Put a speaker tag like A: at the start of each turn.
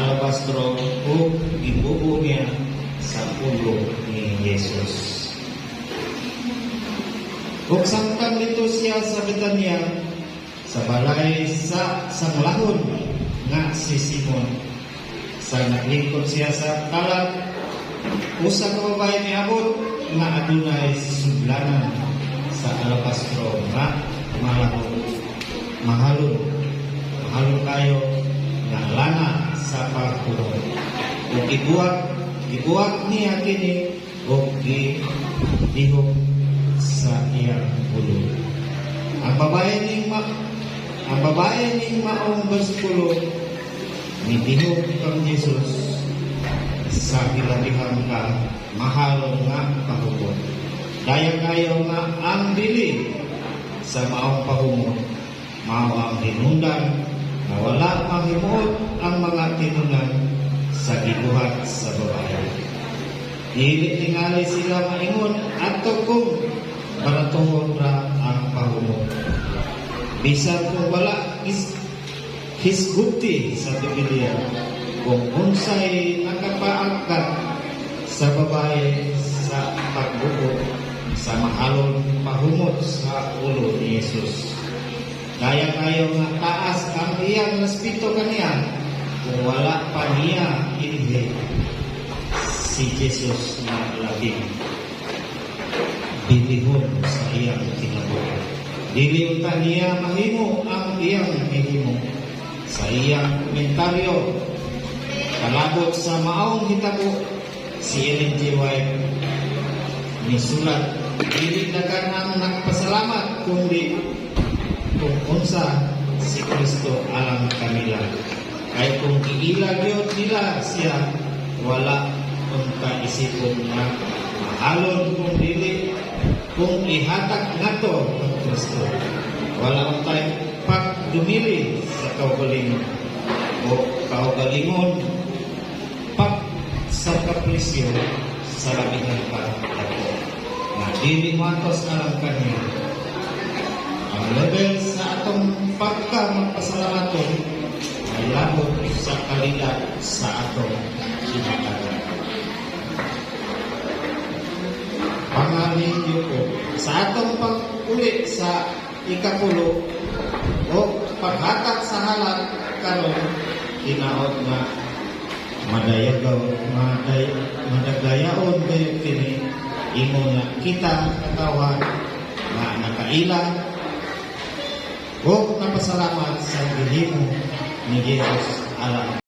A: alabastro ug gibuo niya sa ulo ni Jesus. Ug samtang dito siya sa Betania, sa balay sa sanglahon nga si Simon, sa naglingkod siya sa kalat, usa ka babae niabot nga adunay sudlanan sa alabastro nga mahalon kayo nga lana sa pagpulong. Ug gibuhat niya kini ug gidihok sa iyang ulo. Ang babae ning maong bersikulo nidihok kang Jesus sa hilabihang ka mahal nga pahumot. Dayang-ayaw nga ang dili sa maong pahumot, mao ang hinungdan na wala mahimuot ang mga tinunan sa gibuhat sa babae. Dili tingali sila maingon adto kung baratuhon ra ang pahumot. Bisan kung wala hisgupti sa Biblia kung unsay nakapaangkat sa babae sa pagbuo sa mahalon pahumot sa ulo ni Jesus. Kaya-kayo nga taas ang iyang respeto kaniya kung wala pa niya inhi si Jesus na labing bilihon sa iyang kinabuhi. Dili unta niya mahimo ang iyang mahimo sa iyang komentaryo. Kalabot sa maong hitabo, si Ellen G. White nisulat, dili dagan ang nagpasalamat kundi kung unsa si Kristo alang kanila. Kay kung iila gyud nila siya, wala unta isipon nga mahalon kung dili kung ihatag nato ang Kristo. Wala untay pagdumili sa kaugalingon o kaugalingon pag sa kapresyo sa labihan pa ako na dili matos alang kanya. Ang level sa atong pagka-magpasalamaton ay labot sa kalidad sa atong kinakalan. Pangalin niyo po, sa atong pag-uli sa ikapulo o paghatag sa halat karon tinaod na madagayaon kayo kini imo na kita katawan na nakaila o napasalamat sa gihimo ni Jesus alam